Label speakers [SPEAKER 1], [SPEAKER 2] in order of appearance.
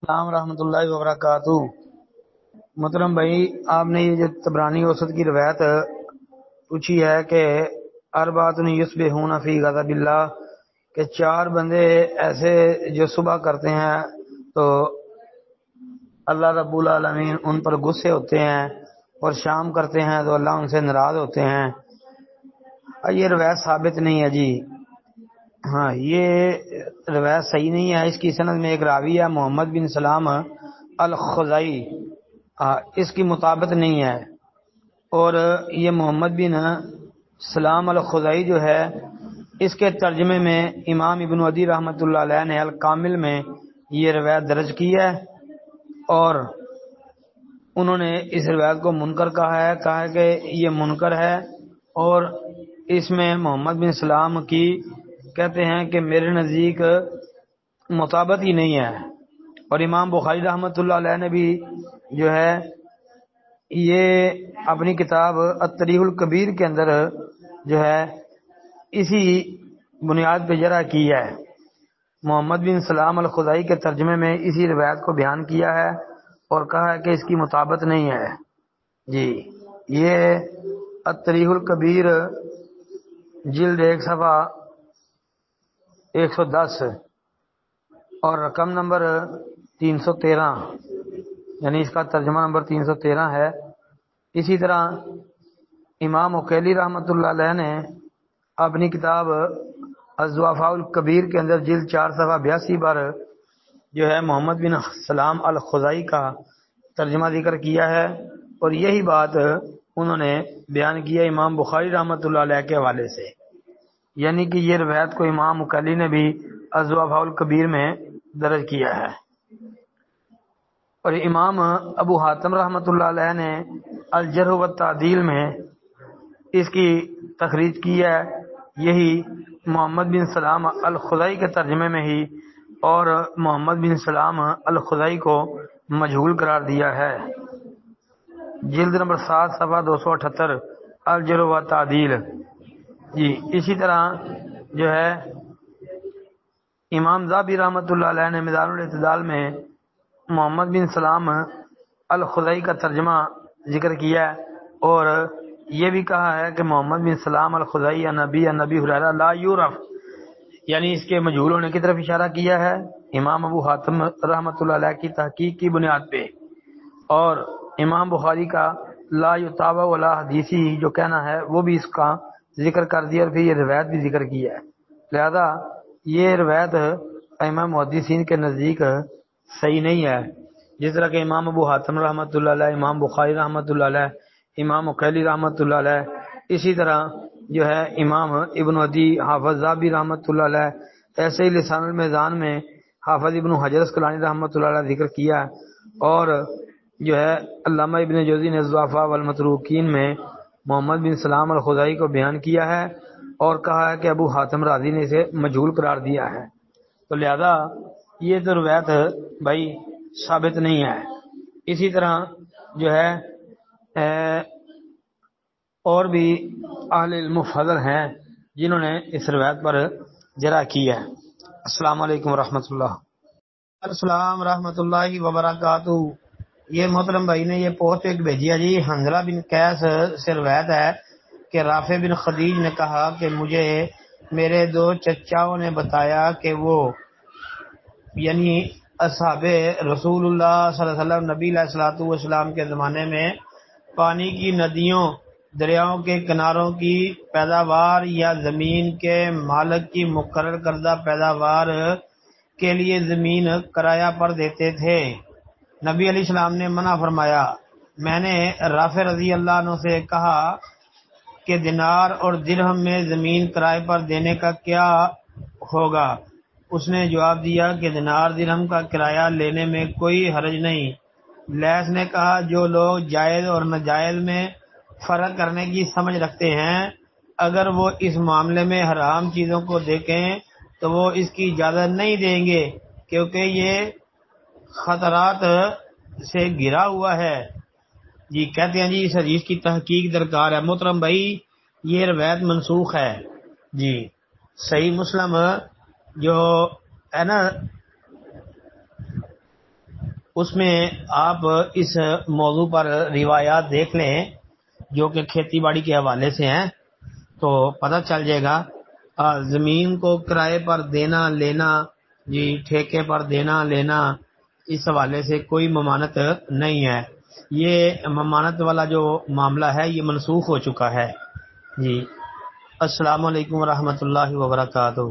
[SPEAKER 1] السلام ورحمۃ اللہ وبرکاتہ۔ محترم بھائی، آپ نے یہ جو طبرانی اوسط کی روایت پوچھی ہے کہ اربعۃ یصبحون فی غضب اللہ، کہ چار بندے ایسے جو صبح کرتے ہیں تو اللہ رب العالمین ان پر غصے ہوتے ہیں، اور شام کرتے ہیں تو اللہ ان سے ناراض ہوتے ہیں۔ یہ روایت ثابت نہیں ہے جی۔ ہاں، یہ روایت صحیح نہیں ہے۔ اس کی سند میں ایک راوی ہے محمد بن سلام الخزائی، اس کی مطابقت نہیں ہے۔ اور یہ محمد بن سلام الخزائی جو ہے، اس کے ترجمے میں امام ابن عدی رحمۃ اللہ علیہ نے الکامل میں یہ روایت درج کی ہے، اور انہوں نے اس روایت کو منکر کہا ہے کہ یہ منکر ہے، اور اس میں محمد بن سلام کی کہتے ہیں کہ میرے نزدیک مطابقت ہی نہیں ہے۔ اور امام بخاری رحمۃ اللہ علیہ نے بھی جو ہے یہ اپنی کتاب التاریخ الکبیر کے اندر جو ہے اسی بنیاد پہ جرح کی ہے۔ محمد بن سلام الخزائی کے ترجمے میں اسی روایت کو بیان کیا ہے اور کہا ہے کہ اس کی مطابقت نہیں ہے جی۔ یہ التاریخ الکبیر جلد 1 صفحہ 110 اور رقم نمبر 313، یعنی اس کا ترجمہ نمبر 313 ہے۔ اسی طرح امام عقیلی رحمۃ اللہ علیہ نے اپنی کتاب الضعفاء الکبیر کے اندر جلد 4 صفحہ 82 پر جو ہے محمد بن سلام الخزائی کا ترجمہ ذکر کیا ہے، اور یہی بات انہوں نے بیان کیا امام بخاری رحمۃ اللہ علیہ کے حوالے سے، یعنی کہ یہ روایت کو امام عقیلی نے بھی الضعفاء الکبیر میں درج کیا ہے۔ اور امام ابو حاتم رحمۃ اللہ علیہ نے الجرح والتعدیل میں اس کی تخریج کی ہے، یہی محمد بن سلام الخزائی کے ترجمے میں ہی، اور محمد بن سلام الخزائی کو مجہول قرار دیا ہے۔ جلد نمبر 7 صفحہ 278 الجرح والتعدیل جی۔ اسی طرح جو ہے امام ذہبی رحمۃ اللہ علیہ نے میزان الاعتدال میں محمد بن سلام الخزائی کا ترجمہ ذکر کیا ہے، اور یہ بھی کہا ہے کہ محمد بن سلام الخزائی نبی ہریرہ لا یعرف، یعنی اس کے مجہول ہونے کی طرف اشارہ کیا ہے امام ابو حاتم رحمۃ اللہ علیہ کی تحقیق کی بنیاد پہ، اور امام بخاری کا لا یتابع ولا حدیثی جو کہنا ہے وہ بھی اس کا ذکر کر دیا، اور پھر یہ روایت بھی ذکر کی ہے۔ لہذا یہ روایت ائمہ محدثین کے نزدیک صحیح نہیں ہے، جس طرح کہ امام ابو حاتم رحمۃ اللہ علیہ، امام بخاری رحمۃ اللہ علیہ، امام عقیلی رحمۃ اللہ علیہ، اسی طرح جو ہے امام ابن عدی، حافظ ذہبی رحمۃ اللہ علیہ، ایسے ہی لسان المیزان میں حافظ ابن حجر اسقلانی رحمۃ اللہ علیہ ذکر کیا، اور جو ہے علامہ ابن جوزی نے الضعفاء والمتروکین میں محمد بن سلام الخزائی کو بیان کیا ہے، اور کہا ہے کہ ابو حاتم رازی نے اسے مجہول قرار دیا ہے۔ تو لہذا یہ تو روایت بھائی ثابت نہیں ہے۔ اسی طرح جو ہے اور بھی اہل علم فضل ہیں جنہوں نے اس روایت پر جرح کی ہے۔ السلام علیکم ورحمۃ اللہ۔ السلام ورحمۃ اللہ وبرکاتہ۔ یہ محترم بھائی نے یہ پوسٹ ایک بھیجی ہے جی، حنظلہ بن قیس سے روایت ہے کہ رافع بن خدیج نے کہا کہ مجھے میرے 2 چچاؤں نے بتایا کہ وہ یعنی اصحاب رسول اللہ صلی اللہ علیہ وسلم نبی علیہ الصلوۃ والسلام کے زمانے میں پانی کی ندیوں دریاؤں کے کناروں کی پیداوار یا زمین کے مالک کی مقرر کردہ پیداوار کے لیے زمین کرایہ پر دیتے تھے۔ نبی علیہ السلام نے منع فرمایا۔ میں نے رافع رضی اللہ عنہ سے کہا کہ دینار اور درہم میں زمین کرائے پر دینے کا کیا ہوگا؟ اس نے جواب دیا کہ دینار درہم کا کرایہ لینے میں کوئی حرج نہیں۔ لیث نے کہا جو لوگ جائز اور ناجائز میں فرق کرنے کی سمجھ رکھتے ہیں، اگر وہ اس معاملے میں حرام چیزوں کو دیکھیں تو وہ اس کی اجازت نہیں دیں گے، کیونکہ یہ خطرات سے گھرا ہوا ہے جی۔ کہتے ہیں جی اس حدیث کی تحقیق درکار ہے۔ محترم بھائی یہ روایت منسوخ ہے جی۔ صحیح مسلم جو ہے نا اس میں آپ اس موضوع پر روایات دیکھ لیں جو کہ کھیتی باڑی کے حوالے سے ہیں تو پتہ چل جائے گا. زمین کو کرائے پر دینا لینا، جی ٹھیکے پر دینا لینا، اس حوالے سے کوئی ممانعت نہیں ہے. یہ ممانعت والا جو معاملہ ہے یہ منسوخ ہو چکا ہے. جی السلام علیکم ورحمۃ اللہ وبرکاتہ.